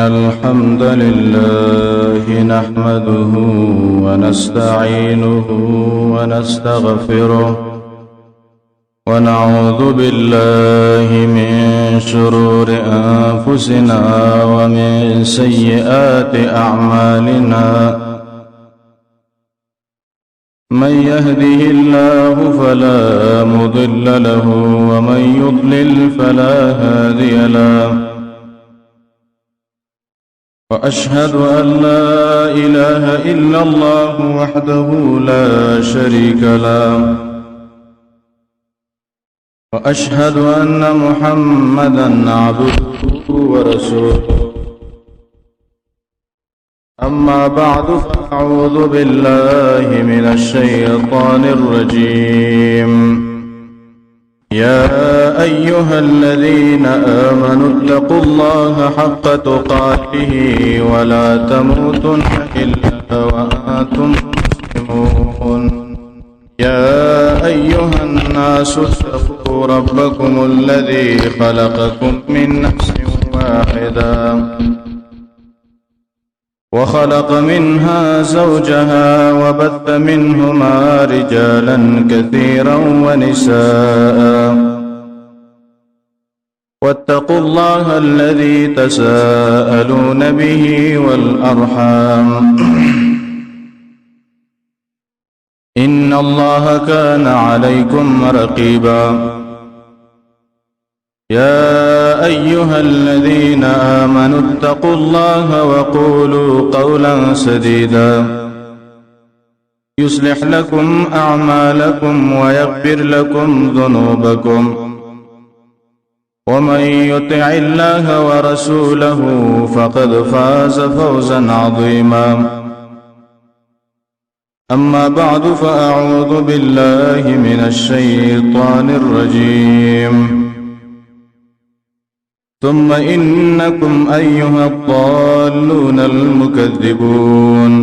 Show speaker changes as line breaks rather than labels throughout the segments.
الحمد لله نحمده ونستعينه ونستغفره ونعوذ بالله من شرور أنفسنا ومن سيئات أعمالنا من يهده الله فلا مضل له ومن يضلل فلا هادي له وأشهد أن لا إله إلا الله وحده لا شريك له وأشهد أن محمدًا عبده ورسوله أما بعد فأعوذ بالله من الشيطان الرجيم يا أيها الذين آمنوا اتقوا الله حق تقاته ولا تموتن إلا وأنتم مسلمون يا أيها الناس اتقوا ربكم الذي خلقكم من نفس واحدة وخلق منها زوجها وبث منهما رجالا كثيرا ونساء واتقوا الله الذي تساءلون به والأرحام إن الله كان عليكم رقيبا يا أيها الذين آمنوا اتقوا الله وقولوا قولا سديدا يصلح لكم أعمالكم ويغفر لكم ذنوبكم ومن يطع الله ورسوله فقد فاز فوزا عظيما أما بعد فأعوذ بالله من الشيطان الرجيم ثم إنكم أيها الضالون المكذبون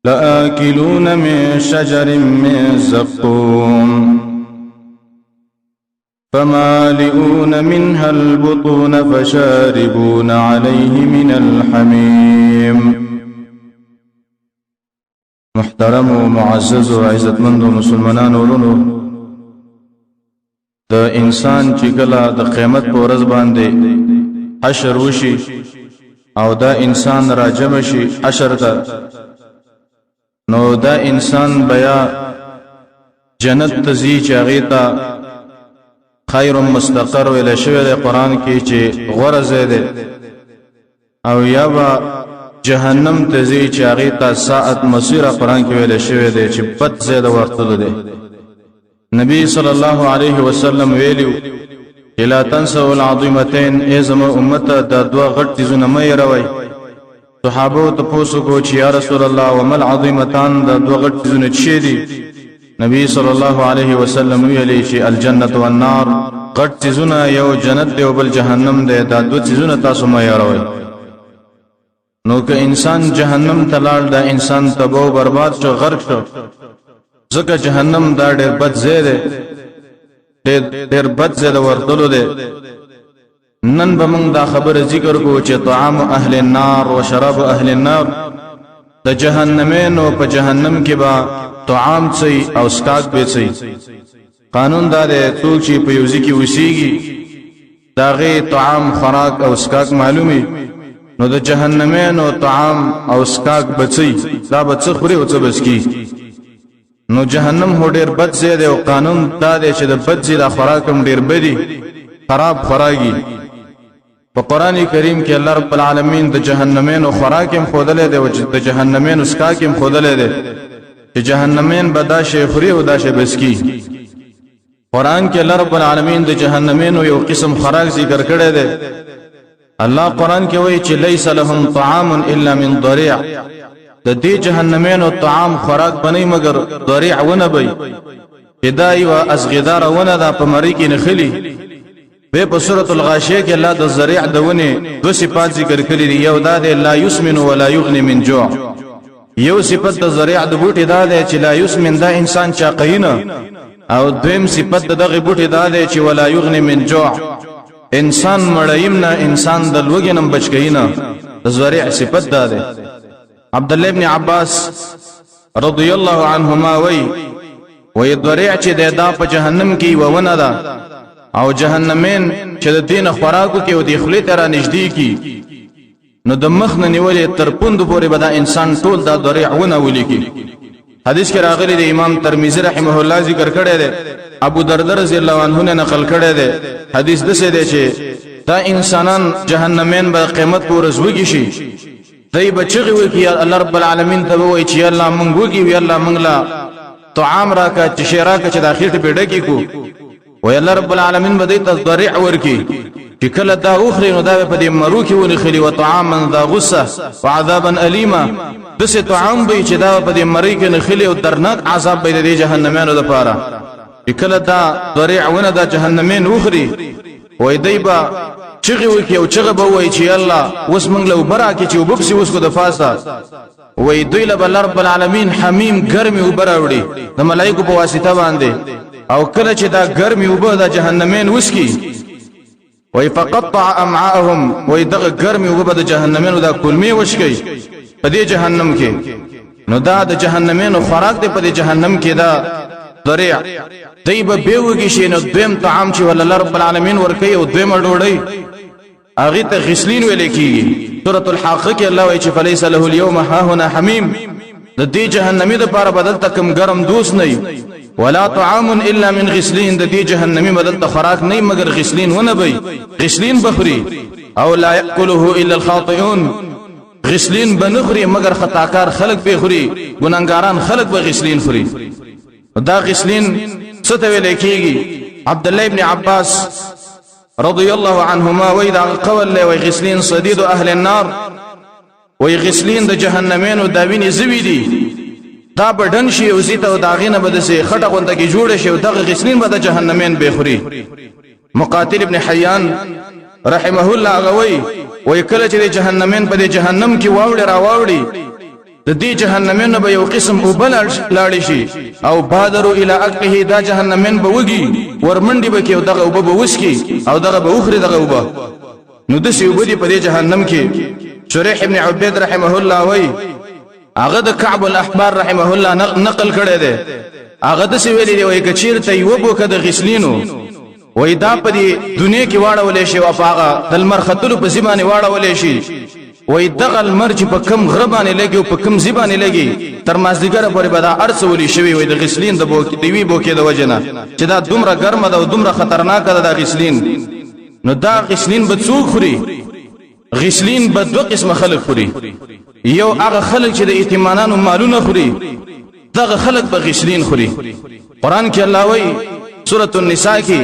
لآكلون من شجر من زقوم فمالئون منها البطون فشاربون عليه من الحميم محترم و معزز و عزتمند و مسلمانان ورونو د انسان چې کله د قیامت په ورځ باندې حشر وشي او دا انسان راجم شي حشر ته نو دا انسان بیا جنت ته ځي چې هغې ته خیر مستقر ویلی شوی دی قرآن کې چې غوره ځای دی او یا به جهنم ته ځي چې هغې ته ساعت مصیره قرآن کې ویلی شوی دی چې بد ځای د ورتلو دی نبی صلی الله علیه وسلم ویلیو لا تنسوا العظیمتین ای زما امته دا دوه غټ څیزونه مه هېروئ صحابو تپوس وکړو چې یا رسول الله وما العظیمتان دا دوه غټ څیزونه څه دي نبی صلی الله علیه وسلم ویلی چې الجنت والنار غټ څیزونه یو جنت دی او بل جهنم دی دا دوه څیزونه تاسو مه هېروئ نو که انسان جهنم ته لاړ دا انسان تباہ و برباد شو غرق شو ځکه جهنم دا ډېر بد ځای دی ډېر بد ځای د ورتلو دی نن به موږ دا خبره ذکر کوو چې طعام اهل النار و شراب اهل النار د جهنمینو په جهنم کې به طعام څي او سکاک به څي قانون دا دی څوک چې په یو ځای کې اوسېږي د هغې طعام خوراک او سکاک معلومي نو د جهنمینو طعام او سکاک به څي دا به څه خوري او څه به څکي نو جهنم هو ډیر بد ځای دی او قانون دا دی چې د بد ځای د خوراک هم ډیر بدي خراب خوراکي په قرآن کریم کې الله رب العالمین د جهنمینو خوراک هم ښودلی دی او د جهنمینو سکاک هم ښودلی دی چې جهنمین به دا شی خوري او دا شی به څکي قرآن کې الله رب العالمین د جهنمینو یو قسم خوراک ذکر کړی دی الله قرآن کې وایي چې لیس لهم طعام الا من ضریع د دې جهنمینو طعام خوراک بنئ مگر ضریع ونه بی دا یوه اصغداره ونه ده په مرۍ کې نښلي به په سورة الغاشیه کې الله د ضریع د ونې دو صفات ذکر کړي دي یو دا دی لا یسمن ولا یغني من جوع یو صفت د ضریع د بوټي دا دی چې لا یسمن دا انسان چاقی نه او دویم صفت دغه بوټي دا دی چې ولا یغني من جوع انسان مړیم نه انسان د لوګي نم بچ کینا د ذریع صفت ده. عبد الله ابن عباس رضی الله عنهما وی ذریع چې دا په جهنم کې وونه ده او جهنمین چې د دین خوراکو کې او د خلی تر نږدې کی نو د مخ نه نیولې تر پوند پورې به دا انسان ټول دا ذریع ونه ولیکي. حدیث کې راغلی د امام ترمذی رحمه الله ذکر کړی دی، ابو دردر رضی الله عنه نه نقل کړی دی. حدیث د څه دی چې دا انسانان جهنمین به قیامت پر ورځ وږي شي، دای بچغي وي چې الله رب العالمین ته وایي چې الله مونږ وږي وي، الله مونږ لا طعام راکا چې شراکه چې د اخیرت په ډکی کو وي الله رب العالمین به دې تضرع ورکی چې کله دا اخري نو دا په دې مرو کې ونخلي وطعاما ذا غصه وعذابا الیما، دسه طعام به چې دا په دې مری کې نخلي او درناک عذاب به دې جهنميانو د پاره چې کله دا ذریع ونه دا جهنمین اخري وای دیبا چغه وکي او چغه به وای چې الله وس مونږ له برا کې چې وبسي وس کو د فاسا وای دوی له بل رب العالمین حمیم ګرمي وبراوړي د ملائکه په واسطه باندې، او کله چې دا ګرمي وبه د جهنمین وسکی وای فقطع امعاءهم وای دغه ګرمي وبه د جهنمین دا کلمي وشکی په دې جهنم کې نو دا د جهنمین خوراک دی په دې جهنم کې دا ذریع دیبه بیوږي شي نو دویم طعام چې ول الله رب العالمین ورکي او دویم ډوړی اغه ته غسلین ویل کیږي. سورۃ الحاقه کې الله وایي چې فلیس له اليوم ها هنا حمیم، د دې جهنمی د لپاره بدل تکم ګرم دوست نه ولا طعام الا من غسلین، د دې جهنمی بدل ته خوراک نه مگر غسلین ونه بي، غسلین بخوري او لا یاکله الا الخاطئون، غسلین بنخوري مگر خطاکار خلق به خوري، ګناګاران خلق به غسلین خوري. دا غسلین څه ویل کیږي؟ عبد الله ابن عباس رضی الله عنهما وی دا قول له وی غسلین صدید اهل النار، وی غسلین د جهنمین او داوینې زوی دي، دا بدن شي او زیته او داغینه بده سي خټه غونډه کې جوړ شي او دغه غسلین به د جهنمین به خوري. مقاتل ابن حیان رحمه الله غوي وی کله چې جهنمین په جهنم کې واوړي را واوړي د دې جهنمین به یو قسم او بل لاړ شي او بادروا الى اقه، دا جهنمین به وږي ورمنډي به کې او دغه وب به وسکي او دغه به اخري دغه وب نو د سی وبدي په دې جهنم کې. شریح ابن عبید رحمه الله وی هغه د کعب الاحبار رحمه الله نقل کړی دی، هغه د سی ویلي دی وی کچیر ته یو بو کده غسلینو وی دا په دې دنیا کې واړولې شي او هغه د مرختلو په زمانه واړولې شي، وای دغه المرج په کم غربانه لګي او په کم زیبانه لګي تر مازدیګره پورې به دا ارسولي شوی وای د غسلین د بوک دی بوکې د وجنه چې دا دومره ګرمه ده او دومره خطرناکه ده د غسلین. نو دا غسلین به څوک خوري؟ غسلین به دوه قسمه خلک خوري، یو هغه خلک چې د ایتمانانو مالونه خوري، دغه خلک به غسلین خوري. قران کې الله وای سورة النساء کی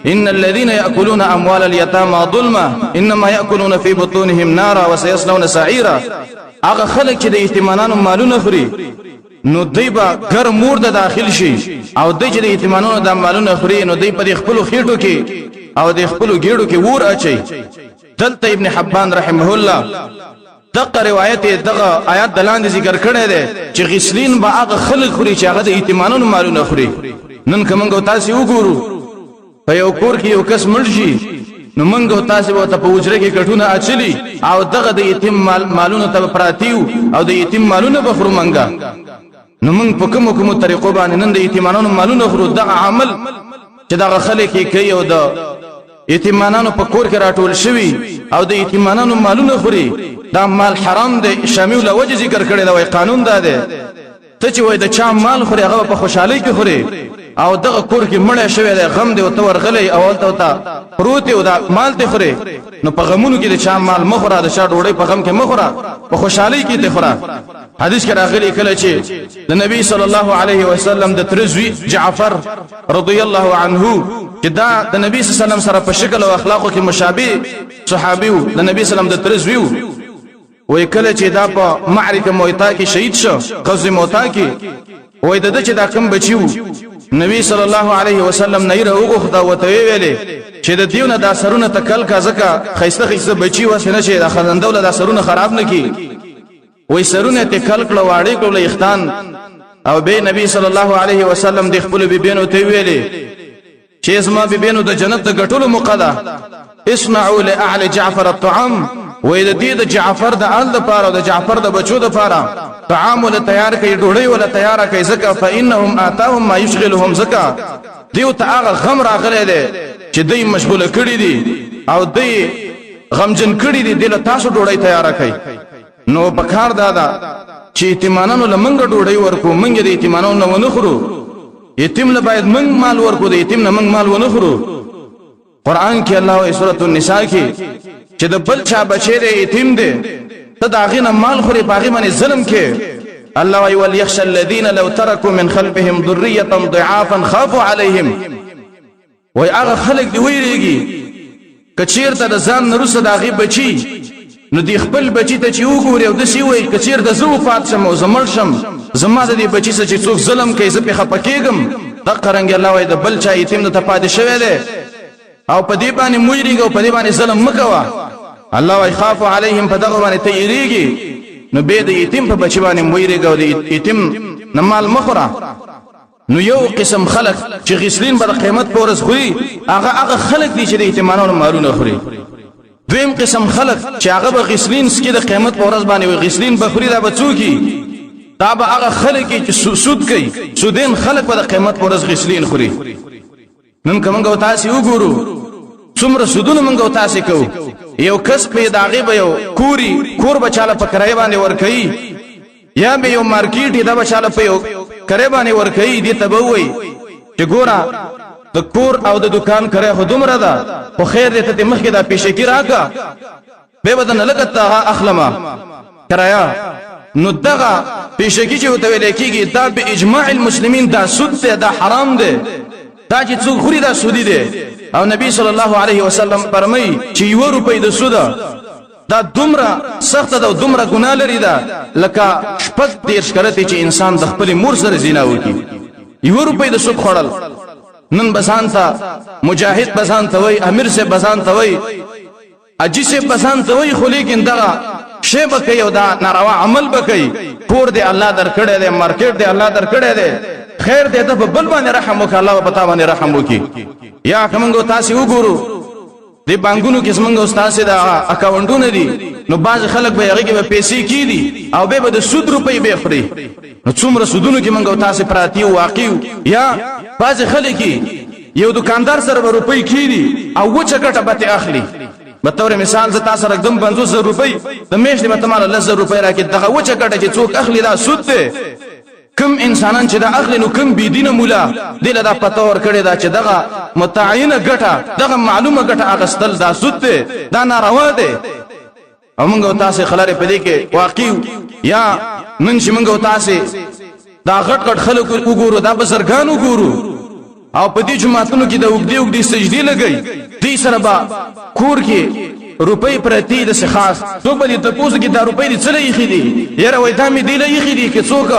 ان الذين ياكلون اموال اليتامى ظلما انما ياكلون في بطونهم نارا وسيصلون سعيرا، هغه خلک چې د ایتمانانو مالونه خوري نو دیبا ګر مور د داخل شي او د چې د ایتمانانو د مالونه خوري نو دی په خپل خېټو کې او د خپل ګېړو کې ور اچي. دلته ابن حبان رحمه الله دغه روایت دغه آیات دلاندې ذکر کړی دی چې غسلین به هغه خلک خوري چې هغه د ایتمانانو مالونه خوري. نن کومه تاسو وګورو په یو کور کې یو کس مړ شي نو موږ تاسو به په وجره کې کټونه اچلي او دغه د یتیم مالونه ته پراتیو او د یتیم مالونه به خورو منګه. نو موږ په کومو طریقو باندې نن د یتیمانو مالونه خورو؟ دغه عمل چې دغه خلک کوي او د یتیمانو په کور کې راټول شوی او د یتیمانو مالونه خوري، دا مال حرام دی. شامل وجه ذکر کړی دا وای قانون دا دی ته چې وای د چا مال خوري هغه په خوشحالي کې خوري او دغه کور کې مړ شوی دی غم دی او تور غلې او ته پروت او دا مال ته خوري، نو په غمونو کې د چا مال مخوره د چا ډوړې په غم کې مخوره په خوشحالي کې ته خوره. حدیث کې راغلی کله چې د نبی صلی الله علیه وسلم د ترزوی جعفر رضی الله عنه چې دا د نبی صلی الله علیه وسلم سره په شکل او اخلاقو کې مشابه صحابي وو، د نبی صلی الله علیه وسلم د ترزوی وای کله چې دا په معرکه موتا کې شهید شو غزوه موتا کې وای د چې دا کم بچیو نبی صلی الله علیه وسلم نه وغوښته وته ویلې چې د دیونه د اثرونه تکل کا زکه خيسته خيسته بچي وسنه چې د خلندول د اثرونه خراب نکي، وای سرونه تکل کړه واړې کړه اختان او به نبی صلی الله علیه وسلم د خپل بیبینو ته ویلې چې اسما بیبینو د جنت د غټولو مقاله اصنعوا لاهل جعفر الطعام وإذا دې د جعفر د آل لپاره او د جعفر د بچو لپاره طعام ول تیار کړي ډوډۍ ول تیار کړي زکه فانهم آتاهم ما يشغلهم زکه دیو ته هغه غم راغلی دی چې دوی مشغوله کړي دي او دوی غمجن کړي دي دله تاسو ډوډۍ تیار کړئ نو پکار دادا چې یتیمانو لمنګ ډوډۍ ورکو منګ د یتیمانو نه ونخرو یتیم له باید منګ مال ورکو د یتیم نه منګ مال ونخرو قران کې الله او سورۃ النساء کې چې د بل چا بچی دی یتیم دی ته دا غینه مال خوري باغی باندې ظلم کې الله وی وليخشى الذين لو تركوا من خلفهم ذريه ضعافا خافوا عليهم وای هغه خلک دی ویریږي کچیر ته د ځان نرسه داغي بچی نو دی خپل بچی ته چې وګوري او د سی وای کچیر د زو فات شم او زمړ شم زما د دې بچی سره چې څوک ظلم کوي زه په خپکیږم د قرنګ الله وای د بل چا یتیم ته پاتې شوی دی او په دې باندې مویریږي او په دې باندې ظلم مکوا الله وای خاف علیهم فدغ باندې تیریږي نو به د یتیم په بچی باندې مویریږي او د یتیم نمال مخره نو یو قسم خلق چې غسلین بر قیامت پورز خوري هغه خلق دي چې د یتیمانو مالونه خوري دویم قسم خلق چې هغه به غسلین سکي د قیامت پورز باندې وي غسلین بخوري دا بچوکی دا به هغه خلق چې سود کوي سودین خلق په قیامت پورز غسلین خوري نن کومه تاسو وګورو څومره سودونه مونږ تاسو کوو یو کس په داغه به یو کور بچاله په کرای باندې ور کوي یا به یو مارکیټ دا بچاله په یو کرای باندې ور کوي دې تبوي چې ګورا د کور او د دکان کرای خودمره ده خو خیر دې ته مخکې دا پیشکی راکا به بدن لګتا اخلمه کرایا نو دغه پیشکی چې وته ویل کېږي دا به اجماع المسلمین دا سود ده دا حرام ده دا چې څوک خوري دا سودی ده او نبی صلی الله علیه وسلم فرمایي چې 1 روپۍ د سود دا دومره سخت ده او دومره ګناه لري ده لکه شپږ دیرش کرته چې انسان د خپل مور سره زنا وکړي 1 روپۍ د سود خورل نن بسان تا مجاهد بسان ته وای امیر سے بسان ته وای اجي سے بسان ته وای خو لیکن دا شی بکې او دا ناروا عمل بکې کور دی الله در کړه دی مارکیټ دی الله در کړه دی خیر دې ته بل باندې رحم وکړه الله پتا باندې رحم وکړي یا کومګو تاسو وګورو دې بانګونو کې څنګه استاد سي دا اکاونټونه دي نو باز خلک به هغه کې پیسې کیدي او به د سود روپۍ به خوري نو څومره سودونو کې منګو تاسو پراتی واقع یا باز خلک یو دکاندار سره روپۍ کیدي او وچه ګټه به اخلي به تور مثال زتا سره एकदम 500 روپۍ د میاشتې به تماله 10 روپۍ راکې دغه وچه ګټه چې څوک اخلي دا سود ده کم انسانان چې دا اخلي نو کم بی دینه مولا دله دا پته ور کړی دا چې دغه متعینه ګټه دغه معلومه ګټه اغستل دا سود ده دا ناروا ده او موږ تاسو خلاره پدې کې واقع یا نن چې موږ تاسو دا غټ خلک وګورو دا بزرګان وګورو او په دې جماعتونو کې د وګړي سجدي لګي دې سره با کور کې روپۍ پرتی د خاص تو بلی ته پوز کې دا روپۍ دې چلې خېدي یاره وای دا مې دی لې خېدي کې څوک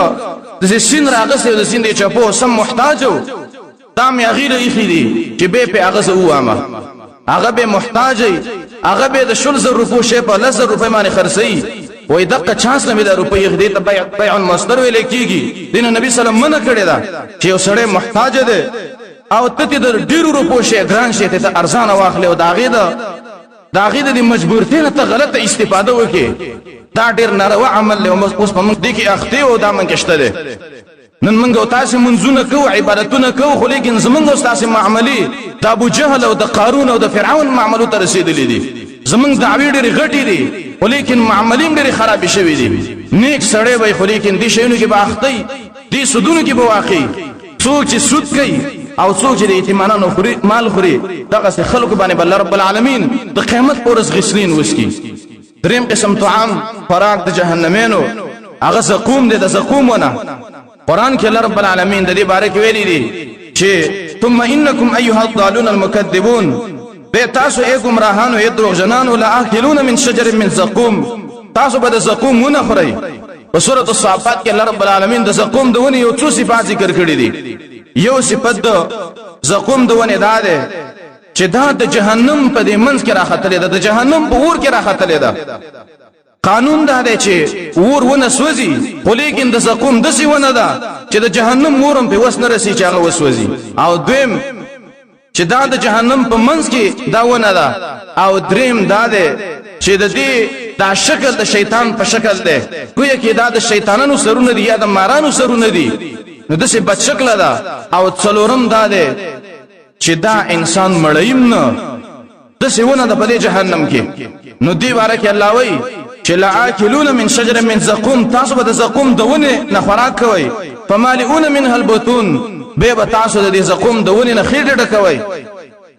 د سین راغسه د سین دې چپو سم محتاجو دا مې غیره خېدي چې به په هغه سو وامه هغه به محتاجي هغه به د 100 روپو شی په 10 روپۍ باندې خرڅي وای دغه چانس نه مې د روپۍ خېدي ته بیع مصدر ویل کېږي دین نبی سلام منع کړی دا چې یو سړی محتاج دی او ته د ډیرو روپو شی ګران شی ته ارزان واخلې او داغه د مجبورتۍ ته غلطه استفاده وکي دا ډیر ناروا عمل له اوس په موږ دي کې اخته او دا من کېشته ده نن موږ تاسو منځونه کوو عبادتونه کوو خو لیکن زمونږ تاسو معاملې د ابو جهل او د قارون او د فرعون معاملو ته رسیدلې دي زمونږ دعوی ډېر غټي دي خو لیکن معاملې ډېر خراب شوي دي نیک سړی وي خو لیکن دي شینو کې باختي دي سودونو کې بواقي څوک چې سود کوي او څوک چې د یتیمانو خوري مال خوري دغه خلکو باندې بل رب العالمین د قیامت پورز غسلین وسکي دریم قسم طعام فراق د جهنمینو هغه زقوم دي د زقوم ونه قران کې رب العالمین د دې باره کې ویلي دي چې ثم انکم ایها الضالون المكذبون به تاسو ای گمراهانو ای دروغجنانو لا اكلون من شجر من زقوم تاسو به د زقوم ونه خورئ په سورۃ الصافات کې رب العالمین د زقوم د ونې یو څو صفات ذکر کړي دي یو صفت د زقوم د ونې دا ده چې دا د جهنم په دې منځ کې راختلې ده د جهنم په اور کې راختلې ده قانون دا دی چې اور ونه سوځي خو لیکن د زقوم داسې ونه ده چې د جهنم مورم په وس نه رسي چې هغه وسوځي او دویم چې دا د جهنم په منځ کې دا ونه ده او دریم دا ده چې د دې دا شکل د شیطان په شکل ده گویا کې دا د شیطانانو سرونه دي یا د مارانو سرونه دي نو دسه بد شکل ده او څلورم دا ده چې دا انسان مړیم نه دسه ونه ده په جهنم کې نو دی بارک الله وای چې لاکلون من شجر من زقوم تاسو به د زقوم دونه نه خوراک کوي فمالئون منها البطون به تاسو د زقوم دونه نه خېټه ډکوي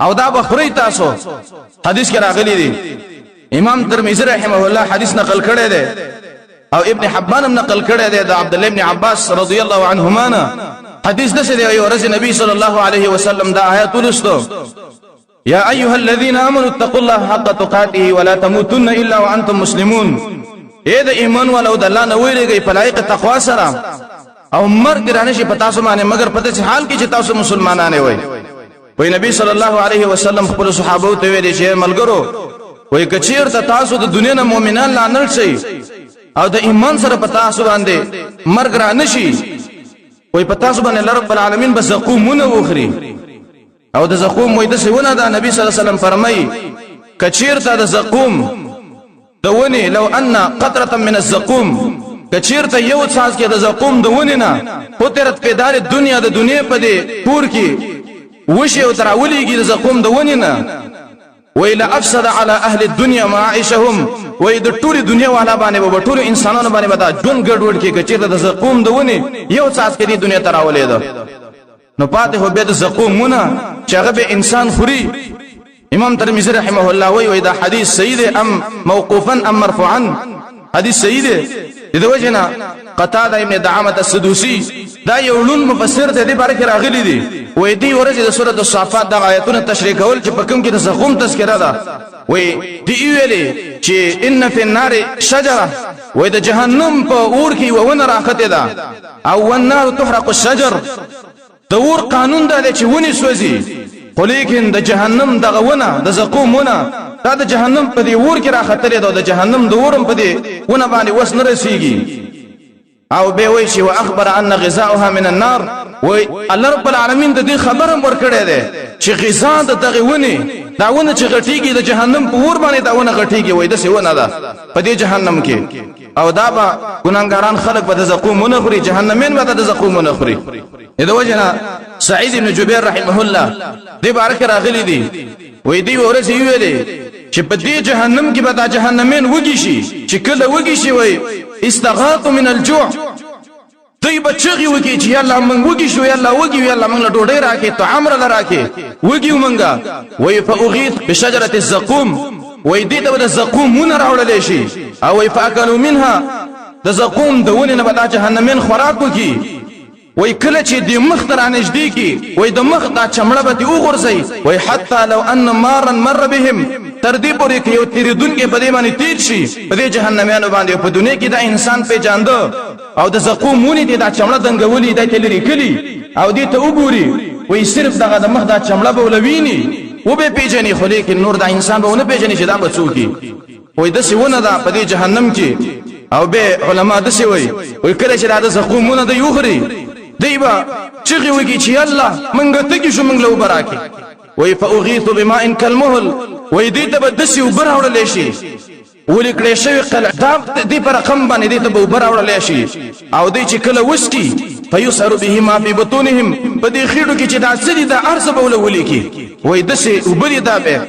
او دا بخوري تاسو حدیث کې راغلی دی امام ترمذی رحمه الله حدیث نقل کړی دی او ابن حبان هم نقل کړی دی د عبد الله ابن عباس رضی الله عنهما نه حدیث ده دی او ورځ نبی صلی الله علیه وسلم دا آیات ولستو یا ایها الذين امنوا اتقوا الله حق تقاته ولا تموتن الا وانتم مسلمون اے د ایمان والو د الله نه ویریږئ په لایق تقوا سره او مرګ رانشي په تاسو باندې مگر په دې حال کې چې تاسو مسلمانانه وي وای نبی صلی الله علیه وسلم خپل صحابه ته ویلي چې ملګرو وای کچیر ته تاسو د دنیا نه مؤمنان لانل شي او د ایمان سره په تاسو باندې مرګ رانشي وای په تاسو باندې رب العالمین بس زقومونه وخري او د زقوم وای د سونه دا نبی صلی الله علیه وسلم فرمای کچیر ته د زقوم دونی لو ان قطره من الزقوم کچیر ته یو څاڅ کې د زقوم دونی نه پترت پیدار دنیا د دنیا په دې پور کې وشي او تراولېږي د زقوم دونی نه ویلا افسد على اهل الدنيا معيشهم وای د ټول دنیا والا باندې به ټول انسانانو باندې به دا جون ګډوډ کې کچیر ته د زقوم دونی یو څاڅ کې د دنیا تراولې ده نو پاتې هو به د زقومونه چې هغه به انسان خوري امام ترمذی رحمه الله وای دا حدیث صحیح دی ام موقوفا ام مرفوعا حدیث صحیح دی د وجهنا قتاده ابن دعامه السدوسی دا یو لون مفسر دی د بارک راغلی دی وای دی ورته د سوره الصافات د آیاتونو تشریح کول چې په کوم کې د زقوم تذکرہ ده وای دی ویلي چې ان فی النار شجره وای د جهنم په اور کې ونه راخته ده او والنار تحرق الشجر د اور قانون ده چې ونی سوځي خو لیکن د جهنم دغه ونه د زقوم ونه دا د جهنم په دی اور کې راختلې ده د جهنم د اورم په دی ونه باندې وس نه رسیږي او به وای شي واخبر ان غذاؤها من النار وای الله رب العالمین د دې خبره ورکړې ده چې غذا د دغه ونه دا ونه چې غټیږي د جهنم په اور باندې دا ونه غټیږي وای د څه ونه ده په دې جهنم کې او دا به ګناګاران خلق به د زقومونه خوري جهنمین به د زقومونه خوري دا وجنا سعید بن جبیر رحمه الله دې بارک راغلی دی وای دی ورته ویلې چې په دې جهنم کې به دا جهنمین وږي شي چې کله وږي شي وای استغاث من الجوع دوی بچی وږي چې الله مونږ وږي شو یا الله وږي یا الله مونږ له ډوډۍ راکې ته امر لراکې وږي مونږه وای فاغيث بشجره الزقوم وای دې ته د زقوم مون راوړل شي او وای فاكلوا منها د زقوم دونه نه به جهنمین خوراک وکي وای کله چې د مخ تر نږدې کی وای د مخ دا چمړه به دی وګرځي وای حتی لو ان مارا مر بهم تر دې پورې کې یو تیریدون کې بده باندې تیر شي په دې جهنميانو باندې په دنیا کې دا انسان پیژاند او د زقومونی دې دا چمړه دنګولې د تلری کلی او دې ته وګوري وای صرف دغه د مخ دا چمړه به ولویني و به پیژنې خو لیکن نور دا انسان به ونه پیژنې چې دا بچوږي وای د سونه دا په دې جهنم کې او به علما د سی وای کله چې دا زقومونه د یوخري دیبا چغي وږي چې الله منګه ته کې شو منګ له براکه وای فاغيث بماء كالمهل وای دې ته بدسي وبراوړل شي ولیکړې شوی قلع دا دې پر رقم باندې دې ته وبراوړل شي او دې چې کله وسکی فيسر به ما في بطونهم په دې خېډو کې چې دا سړي دا ارزه بوله ولیکي وای دسي وبري دا به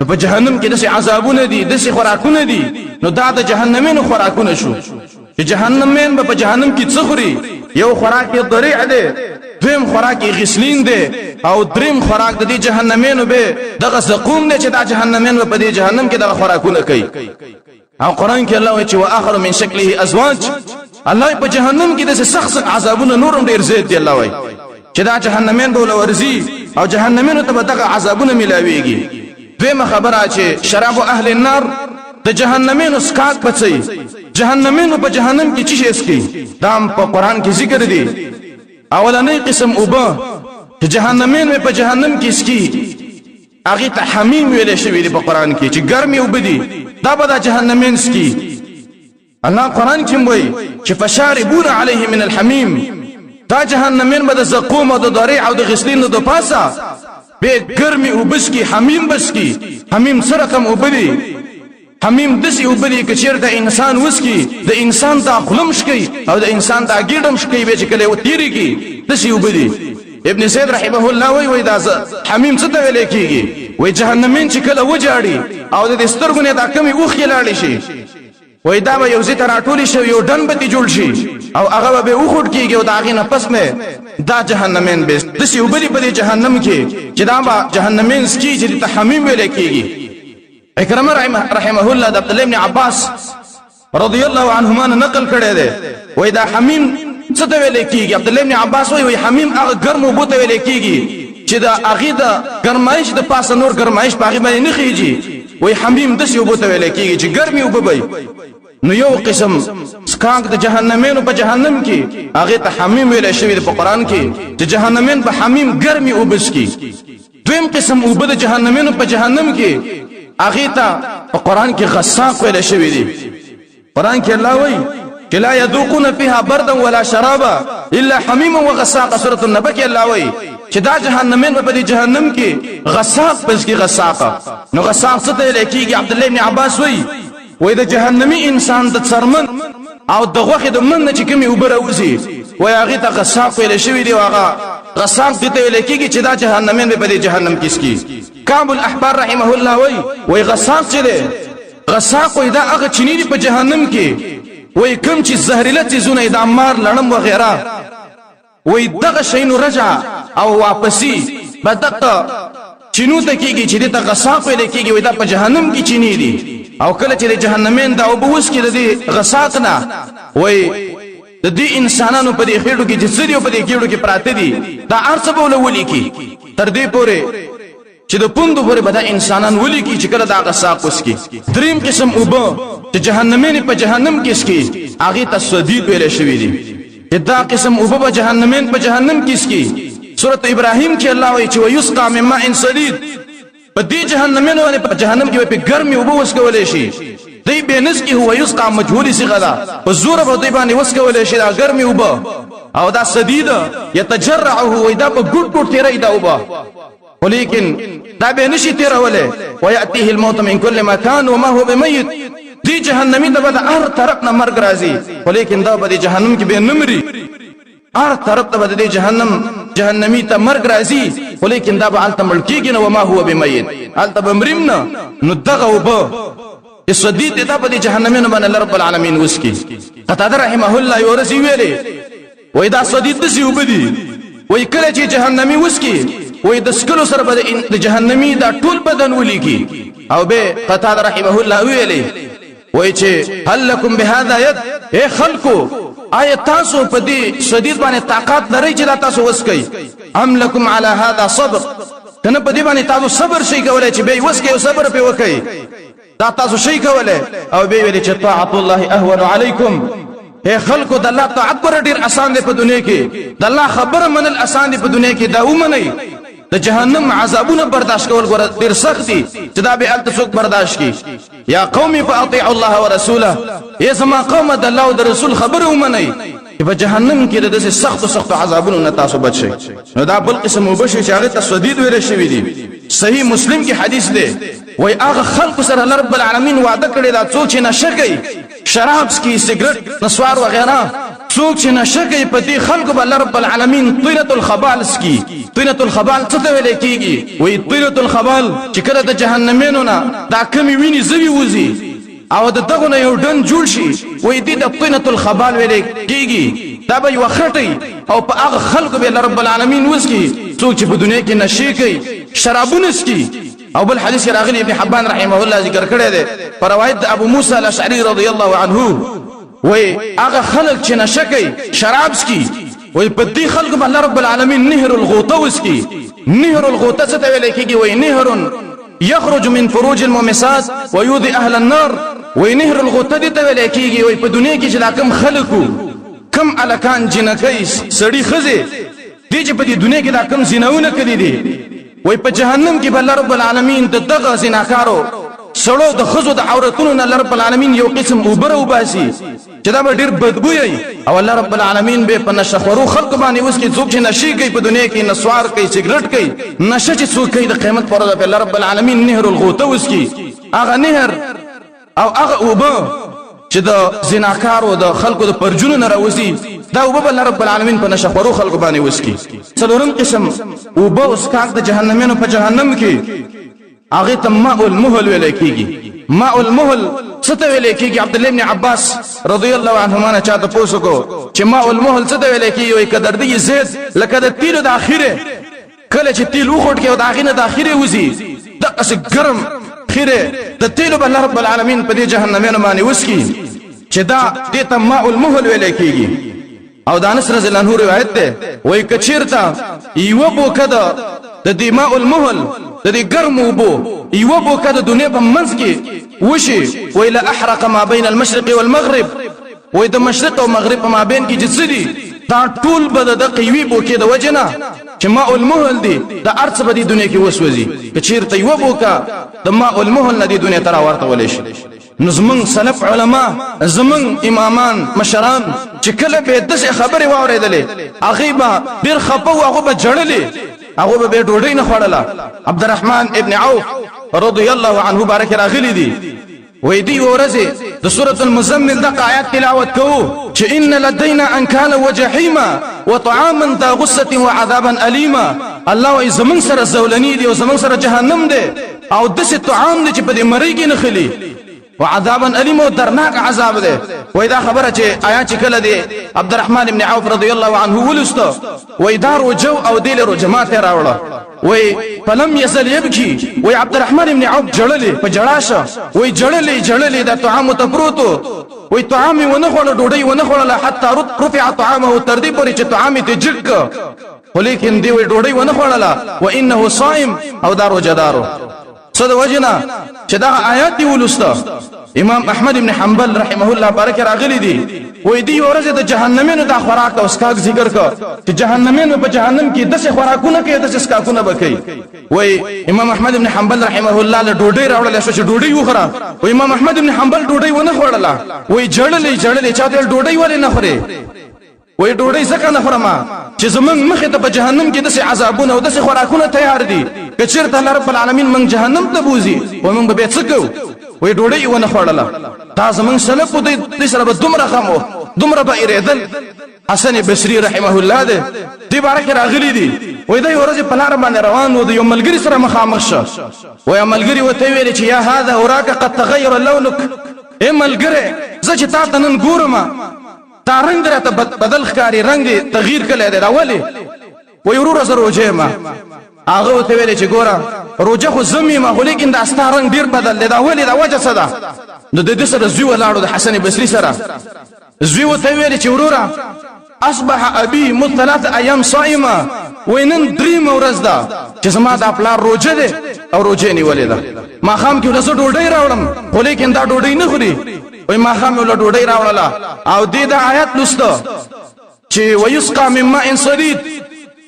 په جهنم کې دسي عذابونه دي دسي خوراکونه دي نو دا د جهنمینو خوراکونه شو چې جهنمین په جهنم کې څخوري یو خوراک یې ضریع ده دویم خوراک یې غسلین ده او دریم خوراک د دې جهنمینو به دغه زقوم نه چې د جهنمین په دې جهنم کې دغه خوراکونه کوي او قران کې الله وایي چې واخر من شکله ازواج الله په جهنم کې د سخت عذابونو نورم ډیر زیات دی الله وایي چې دا جهنمین به ولورزي او جهنمینو ته دغه عذابونه ملاويږي دویمه خبره چې شراب اهل النار د جهنمینو سکاک پڅي جهنمینو په جهنم کې چی شي دام په قران کې ذکر دی اولنې قسم اوبه چې جهنمین په جهنم کې اسکی هغه ته حمیم ویل شوی دی په قران کې چې ګرمي وبدي دا به د جهنمین اسکی الله قران کې وایي چې فشاربون علیه من الحمیم دا جهنمین به د زقوم او د ضریع او د غسلین د پاسه به ګرمي وبس کی حمیم بس کی حمیم سره کم وبدي حمیم دسی وبدي کچیر د انسان وسکی د انسان دا خلمش کی او د انسان دا ګډم شکی به چې کله و تیری کی دسی وبدي ابن سید رحمه الله وی دا حمیم څه ته ویل کیږي وی جهنمین چې کله وجاړي او د سترګونه دا کمی اوخ لاړی شي وی دا به یو زی تر ټولی شي یو ډن به جوړ شي او هغه به اوخټ کیږي او دا غي نه پس مې دا جهنمین به دسی وبدي په جهنم کې چې دا به جهنمین سکی چې ته حمیم ویل کیږي اکرم رحمه الله د عبد الله ابن عباس رضی الله عنهما نقل کړی دی وی دا حمیم څه ته ویل کیږي عبد الله ابن عباس وی حمیم هغه ګرم وبو ته ویل کیږي چې دا هغه د ګرمایش د پاسه نور ګرمایش پاغي باندې نه خيږي وی حمیم دسی وبو ته ویل کیږي چې ګرمي وبوي نو یو قسم سکانک د جهنمینو په جهنم کې هغه ته حمیم ویل شوی په قران کې چې جهنمین په حمیم ګرمي وبس کی دویم قسم وبد جهنمینو په جهنم کې هغه ته په قران کې غساق ویل شوی دی قران کې الله وایي چې لا يذوقون فيها بردا ولا شرابا الا حميما وغساق سوره النبأ کې الله وایي چې دا جهنمین په جهنم کې غساق پس کې غساق نو غساق څه ته لیکيږي عبد الله ابن عباس وایي وای د جهنمی انسان د څرمن او د غوخه د من چې کومي وبروزي وای هغه ته غساق ویل شوی دی هغه غساق دته ویل کیږي چې دا جهنمین په جهنم کې سکی کعب الاحبار رحمه الله وای غساق چې دی غساق وای دا هغه چینی دی په جهنم کې وای کوم چې زهريله چیزونه د امار لړم وغيرها وای دغه شینو رجع او واپسی بدقه چینو ته کیږي چې د غساق ویل کیږي وای دا په جهنم کې چینی دی او کله چې جهنمین دا وبوس کې د غساق نه وای د دې انسانانو په دې خېړو کې چې سړيو په دې کېړو کې پراته دي دا ارڅ بوله ولي کی تر دې پوره چې د پوندو پوره به دا انسانان ولي کی چې کله دا غساق وسکی دریم قسم وبو چې جهنمین په جهنم کې اسکی هغه تصدیق ویل شوی دی دا قسم وبو په جهنمین په جهنم کې اسکی سورۃ ابراهیم کې الله وایي چې ويسقى من ماء صديد په دې جهنمین باندې په جهنم کې په ګرمي وبو وسکولې شي دی بینس کې هو یسقى مجهول صيغه ده په زور په دې باندې وسکولې شي دا ګرمي وبو او دا صدید يتجرعه واذا بغټ ګټ تیرې دا وبو ولیکن دا به نشي تیرولې وياتيه الموت من كل مكان وما هو بميت دی جهنمی ته به هر طرف نه مرګ راځي ولیکن دا به جهنم کې به نمري هر طرف ته به جهنمی ته مرګ راځي ولیکن دا به الته ملکیږي نو ما هو بميت الته بمرمنا نو دغه وبو الصديد دا په جهنمینو باندې رب العالمین وسکی قتاده رحمه الله یورسی ویلي وای دا صدید دسی وبدي وای کله چې جهنمی وسکی وای د سکلو سره د جهنمی دا ټول بدن ولیکي او به قتاده رحمه الله ویلي وای چې هل لكم بهذا يد اے خلقو آیا تاسو په دې شدید باندې طاقت لرئ چې تاسو وسکئ ام لكم على هذا صبر کنه په دې باندې تاسو صبر شي کولای چې به وسکئ او صبر په وکئ دا تاسو شي کولای او به ویل چې طاعت الله اهون علیکم اے خلقو د الله طاعت پر ډیر آسان دی په دنیا کې د الله خبره منل آسان دی په دنیا کې دا ومنئ د جهنم عذابونه برداشت کول ګور ډیر سخت دي چې دا به الته څوک برداشت کی یا قوم فاطيعوا الله ورسوله ای زما قوم د الله او د رسول خبره ومنئ په جهنم کې د سخت عذابونو نه تاسو بچ شئ نو دا بل قسم وبشي چې هغه تصدید ویل شوی دی صحیح مسلم کې حدیث دی وای هغه خلق سره رب العالمین وعده کړی دا څوک چې نشه کوي شراب سکي سیګریټ نسوار وغیرہ څوک چې نشه کوي په دې خلق به رب العالمین طینه الخبال سکي طینه الخبال څه ته ویل کیږي وای طینه الخبال چې کله د جهنمینو نه دا کمی ویني زوی وځي او د دغه نه یو ډن جوړ شي وای دې د طینه الخبال ویل کیږي دا به یو خټي او په هغه خلق به رب العالمین وسکي څوک چې په دنیا کې نشه کوي شرابونه سکي او بل حدیث راغلی ابن حبان رحمه الله ذکر کړی دی پر روایت ابو موسی الاشعری رضی الله عنه وای هغه خلق چې نشه کوي شراب سکي وای په دې خلق به رب العالمین نهر الغوطه وسکي نهر الغوطه څه ته ویل کیږي وای نهر يخرج من فروج المومسات ويؤذي اهل النار وای نهر الغوطه دې ته ویل کیږي وای په دنیا کې چې کوم خلقو کم الکان جنکای سړی خزه دې چې په دې دنیا کې دا کم زیناونه کړی دي وای په جهنم کې بل رب العالمین د دغه زناکارو سړو د خزو د عورتونو نه رب العالمین یو قسم اوبره وباسي چې دا به ډیر بدبوي او الله رب العالمین به په نشخورو خلق باندې اوس کې څوک چې نشي کوي په دنیا کې نسوار کوي سیګریټ کوي نشه چې څوک کوي د قیامت پر ورځ الله رب العالمین نهر الغوته اوس کې هغه نهر او هغه اوبه چې د زناکارو د خلقو د پرجونو نه راوځي دا اوبه الله رب العالمین په نشخورو خلق باندې اوس کې څلورم قسم اوبه اوس کاک د جهنمینو په جهنم کې هغه ته ماء المهل ویل کېږي ماء المهل څه ته ویل کېږي عبد الله ابن عباس رضی الله عنهما نه چاته پوښتنه چې ماء المهل څه ته ویل کېږي وي کدر دی زید لکه د تیلو د اخیره کله چې تیل وخوټ کې او د اخیره د اخیره وځي د اس ګرم خیره د تیلو بل رب العالمین په دې جهنمینو باندې وسکی چې دا دې ته ماء المهل ویل کېږي او د انس رضی الله عنه روایت ده وای کچیرته یو بوکده د دې ماء المهل د دې ګرم وبو یو بوکده د دنیا په منځ کې وشي ویل احرق ما بین المشرق والمغرب وای د مشرق او مغرب په مابین کې جسدي دا ټول بد د قوي بوکې د وجنه چې ماء المهل دی د ارث په دې دنیا کې وسوځي کچیرته یو بوکا د ماء المهل نه دې دنیا ته راورته ولې شي نظمن سلف علما زمن امامان مشران چې کله به د خبره واوریدلې هغه به ډیر خپه او هغه به جړلې هغه به ډوډۍ نه خوړله عبدالرحمن ابن عوف رضی الله عنه بارک راغلی دی وې دی ورځه د سورۃ المزمل د آیات تلاوت کوو چې ان لدینا انکالا وجحیما وطعاما ذا غصه وعذابا الیما الله ای زمون سره زولنی دی او زمون سره جهنم دی او دسه طعام دی چې په دې مری کې نه خلی وعذابا الیم او درناک عذاب ده وای دا خبره چې آیات چې کله دی عبدالرحمن ابن عوف رضی الله عنه ولسته وای دا رجو او دل رجمات راوړه وای فلم يزل يبكي وای عبدالرحمن ابن عوف جړلې په جړاشه وای جړلې دا طعام ته پروتو وای طعام ونه خوړ ډوډۍ ونه خوړل حتی رفع طعامه تر دې پورې چې طعام ته جګ ولیکن دی وای ډوډۍ ونه خوړل وانه صائم او دا روزدارو صد وجنا چې دا آیات دی ولسته امام احمد ابن حنبل رحمه الله بارک راغلی دی وې دی ورځ د جهنمینو د خوراک او اسکاک ذکر کا چې جهنمینو په جهنم کې دسه خوراکونه کې دسه اسکاکونه بکې وې امام احمد ابن حنبل رحمه الله له ډوډۍ راوړل شو چې ډوډۍ وخوره و امام احمد ابن حنبل ډوډۍ ونه خوړله وې جړلې چاته ډوډۍ ولې نه خوري وې ډوډۍ څنګه نه خورم چې زمون مخه ته په جهنم کې دسه عذابونه او دسه خوراکونه تیار دي کچیرته الله رب العالمین من جهنم ته بوزي و موږ به څه کوو وې ډوډۍ ونه خوړله دا زمون سلف دې سره به دومره خمو دومره به اریدل حسن بصری رحمه الله دې بارک راغلی دي وې دا ورځ په لار باندې روان و د یو ملګری سره مخامخ شه و یو ملګری وته ویل چې یا هذا وراک قد تغير لونك اے ملګری زه چې تا ته نن ګورم تا رنگ درته بدل ښکاری رنگ تغییر کړی دی راولي وې ورور سره روجه ما هغه ته ویل چې ګوره روجه خو زمي ما خو لیکن دا ستا رنگ ډیر بدل دی دا ولې دا وجه څه ده نو د دې سره زوی ولاړو د حسن بصری سره زوی ته ویل چې وروره اصبح ابي منذ 3 ايام صائما وینن دریم ورځ ده چې زما د خپل روجه ده او روجه نیولې ده ما خام کې ولسو ډوډۍ راوړم خو لیکن دا ډوډۍ نه خوري وای ما خام ول ډوډۍ راوړله او دې دا آیات لسته چې ويسقى من ماء صديد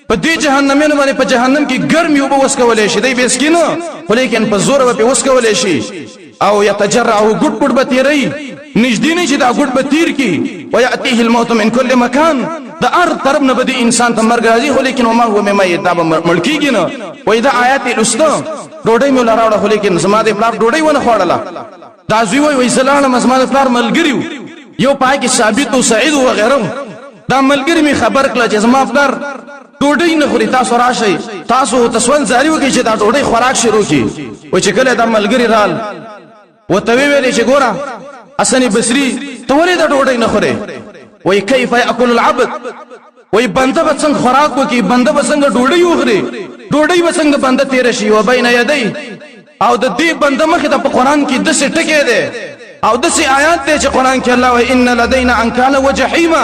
په دې جهنمینو باندې په جهنم کې ګرمي او وسکولې شي دې بیسکینو خو لیکن په زور به وسکولې شي او يتجرعه ګډ به تیری نږدې نه چې دا ګډ به تیر کی وياتيه الموت من كل مكان دا ار طرف نه بده انسان ته مرګ راځي خو لیکن وما هو مې دا ملکیږي نو وای دا آیات لسته ډوډۍ مې لراوړه خو لیکن زما دې پلار ډوډۍ ونه خوړله دا زوی وای زلاله مزمان پلار ملګریو یو پای کې ثابت او سعید او غیره دا ملګری می خبر کړه چې زما پلار ډوډۍ نه خوري تاسو راشي تاسو تسول زاری وکړي چې دا ډوډۍ خوراک شروع کی و چې کله دا ملګری رال وته ویلې چې ګوره حسن بصری ته ولې دا ډوډۍ نه خوري وای کیف یاکل العبد وای بنده به څنګه خوراک وکي بنده به څنګه ډوډۍ وخوري ډوډۍ به څنګه بنده تیر شي و بین یدی او د دې بنده مخه ته په قران کې د څه ټکی دی او د څه آیات دی چې قران کې الله وای ان لدینا انکالا وجحیما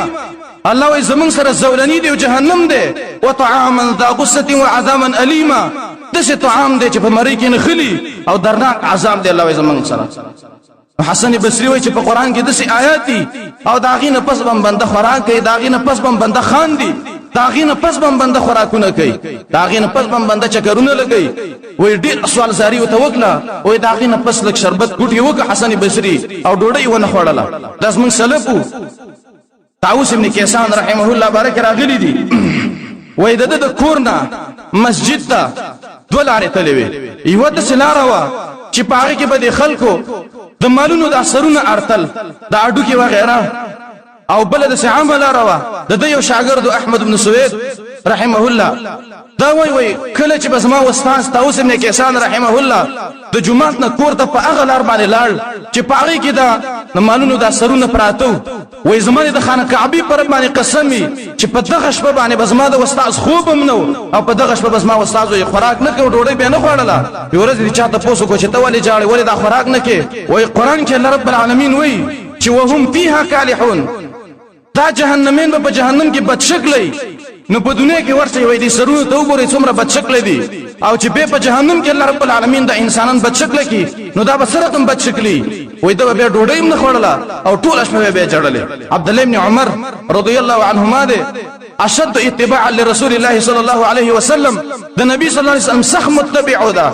الله وای زمون سره زولنی دی او جهنم دی وطعاما ذا غصه وعذابا الیما د څه طعام دی چې په مری کې نخلی او درناک عذاب دی الله وای زمون سره حسن بصری وای چې په قران کې د څه آیات دي او داغینه پس بم بنده خوراک کوي داغینه پس بم بنده خان دي داغینه پس بم بنده خوراکونه کوي داغینه پس بم بنده چکرونه لګي وای ډیر سوال زاری او توکلا وای داغینه پس لک شربت ګټي وک حسن بصری او ډوډۍ ونه خوړله داس من سلفو طاووس ابن کیسان رحمه الله بارک راغلی دي وای د کورنا مسجد ته دولاره تلوي یو د سلاره وا چې پاره کې به خلکو د مالونو د اثرونه ارتل د اډو کې وغیرہ او بل د عمل روا د یو شاګرد احمد بن سوید رحمه الله دا وای کله چې بس ما استاد طاووس ابن کیسان رحمه الله د جمعات نه کور ته په هغه لار باندې لاړ چې پاره کې دا مالونو د اثرونه پراتو وای زمانه د خانه کعبه پر باندې قسمی چې په دغه شپه باندې بس ما د استاد خوبم نو او په دغه شپه بس ما استاد یې خوراک نه کوي ډوډۍ به نه خوړله یو ورځ دې چاته پوسو کو چې ته ولې جاړې ولې دا خوراک نه کوي وای قران کې الله رب العالمین وای چې وهم فيها کالحون دا جهنمین په جهنم کې بد شکلې نو په دنیا کې ورته وای دي سرونه ته وګورئ څومره بد شکل دي او چې په جهنم کې الله رب العالمین د انسانان بد شکل کی نو دا به سره کوم بد شکلی وای دا به ډوډۍ نه خوړله او ټول شپه به جړلې عبد الله ابن عمر رضی الله عنهما ده اشد اتباعا لرسول الله صلی الله علیه وسلم د نبی صلی الله علیه وسلم سخت متبع ده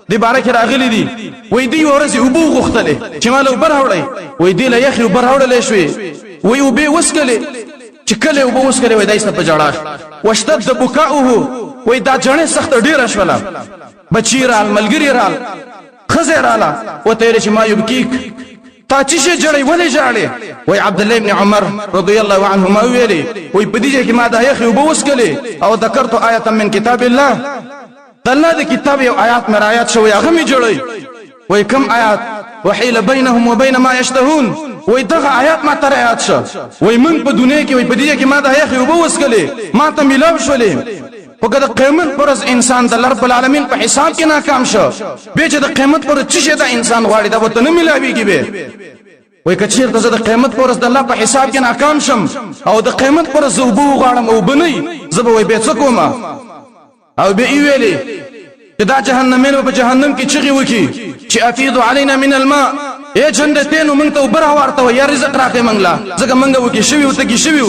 دی بارک راغلی دي وای دی ورځي ابو غختله چې مالو برهوړی وای دی له یخي برهوړل شوی وای او به وسکله چې کله او به وسکله وای دایسته په جړاش واشتد بکاؤه وای دا جنې سخت ډیر شولا بچی رال ملګری رال خزرالا وته چې ما یبکیک تا چې جړې ولې جاړې وای عبد الله ابن عمر رضی الله عنهما ویلي وای په دې کې ما دا یخي او به وسکله او ذکرت آیه من کتاب الله الله د کتاب یو آیات مې آیات شوی هغه می جوړي وای کوم آیات وحیل بینهم وبین ما یشتهون وای دغه آیات ما تر آیات شو وای من په دنیا کې وای په دې کې ما د یخي او وسکله ما ته ملاو شولې وګد قیامت پر انسان د رب العالمین په حساب کې ناکام شو به چې د قیامت پر چی شه د انسان غواړي دا وته نه ملاويږي به وای کچیر ته د قیامت پر د الله په حساب کې ناکام شم او د قیامت پر زوبو غواړم او بنئ زبه وای به څه کوم او به ویلي دا جهنمین په جهنم کې چغي وکي چې افیض علینا من الماء اے جنتین من ته وبره ورته یا رزق راکې منګلا ځکه منګه وکي شوی وته کې شوی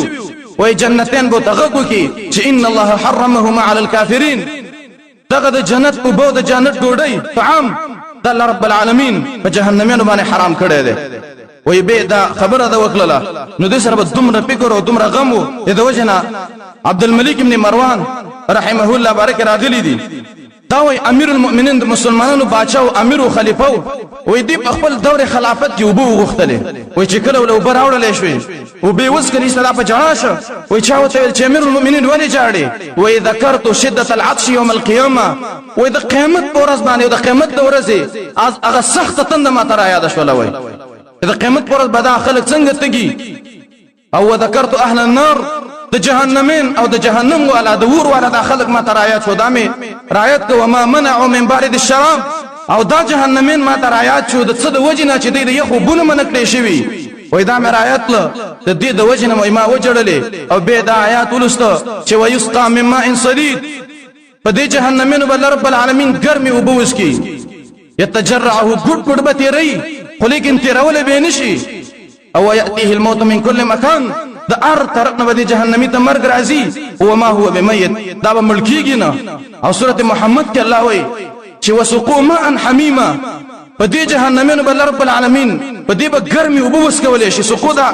وای جنتین بو تغکو کی چې ان الله حرمهما على الكافرين دغه د جنت او بو د جنت ډوډۍ طعام د الله رب العالمین په جهنمینو باندې حرام کړی دی وای به دا خبره ده وکړه نو د سره دومره فکر او دومره غم او د وجنه عبد الملک ابن مروان رحمه الله بارک راغلی دي دا وای امیر المؤمنین د مسلمانانو بادشاہ او امیر او خلیفہ وای دی په خپل دور خلافت کې وبو غختله وای چې کله ولو براوړل شوی او به وس کلی صدا په جناشه وای چا وته چې امیر المؤمنین ولې جاړي وای ذکرت شدت العطش يوم القيامه وای د قیامت ورځ باندې د قیامت ورځ هغه سخت تند ما تر یاد شول وای د قیامت ورځ به دا خلک څنګه تګي او ذکرت اهل النار د جهنمین او د جهنم والا د ور والا د خلق ما ترایات شو دامه رایت کو ما منعوا من بارد الشراب او دا جهنمین ما ترایات شو د څه د وجنه چې د یخو بونه منکړې شوی وای دا مې رایت له د دې د وجنه ما وجړلې او به دا آیات ولسته چې ويسقى من ماء صديد په دې جهنمین بل رب العالمین ګرمي وبوس کی يتجرعه ګډ ګډ به تیری خو لیکن تیرول به نشي او ياتيه الموت من كل مكان د ار طرف نه د جهنمی ته مرګ راځي او ما هو بمیت دا به ملکیږي نه او سوره محمد کې الله وایي چې وسقوا ماء حمیما په دې جهنمینو بل رب العالمین په دې به ګرمي او بوس کولې شي سقو دا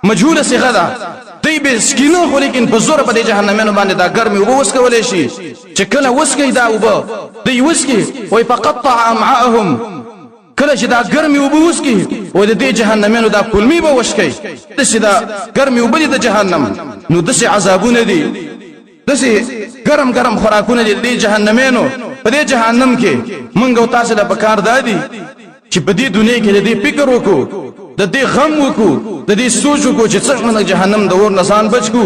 مجهوله صيغه ده دی به سکینه خو لیکن په زور په دې جهنمینو باندې دا ګرمي او بوس کولې شي چې کله وسکي دا او دی وسکي وای فقطع امعاءهم کله چې دا ګرمي وبوس کی او د دې جهنمینو دا کلمی به وشکي د چې دا ګرمي وبدي د جهنم نو د څه عذابونه دي د څه ګرم ګرم خوراکونه دي د جهنمینو په دې جهنم کې مونږ او تاسو له پکار دادي چې په دې دنیا کې د دې فکر وکړو د دې غم وکړو د دې سوچ وکړو چې څنګه جهنم د ور نسان بچو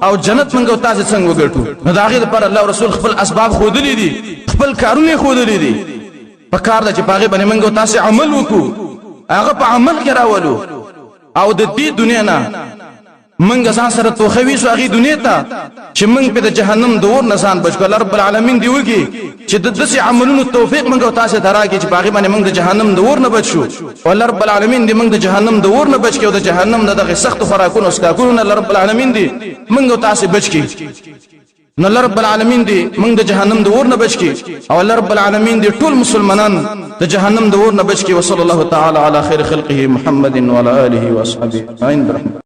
او جنت مونږ او تاسو څنګه وګټو نو دا غي پر الله رسول خپل اسباب خودلې دي خپل کارونه خودلې دي پکار د چې پاغه باندې موږ تاسو عمل وکړو هغه په عمل کې راولو او د دې دنیا نه منګ ځان سره توخوي سو هغه دنیا ته چې منګ په جهنم د اور نه ځان بچ کړه. رب العالمین دی وږي چې د دسي عملونو توفیق منګ او تاسو دراږي چې باغی باندې منګ د جهنم د اور نه بچو. ول رب العالمین دی منګ د جهنم د اور نه بچ کې او د جهنم دغه سخت خوراکونو اسکاکونو رب العالمین دی منګ او تاسو بچ کې. نو الله رب العالمین دی موږ د جهنم د اور نه بچ کی او الله رب العالمین دی ټول مسلمانان د جهنم د اور نه بچ کی. وصلی الله تعالی علی خیر خلقه محمد وعلى اله واصحابه اجمعین.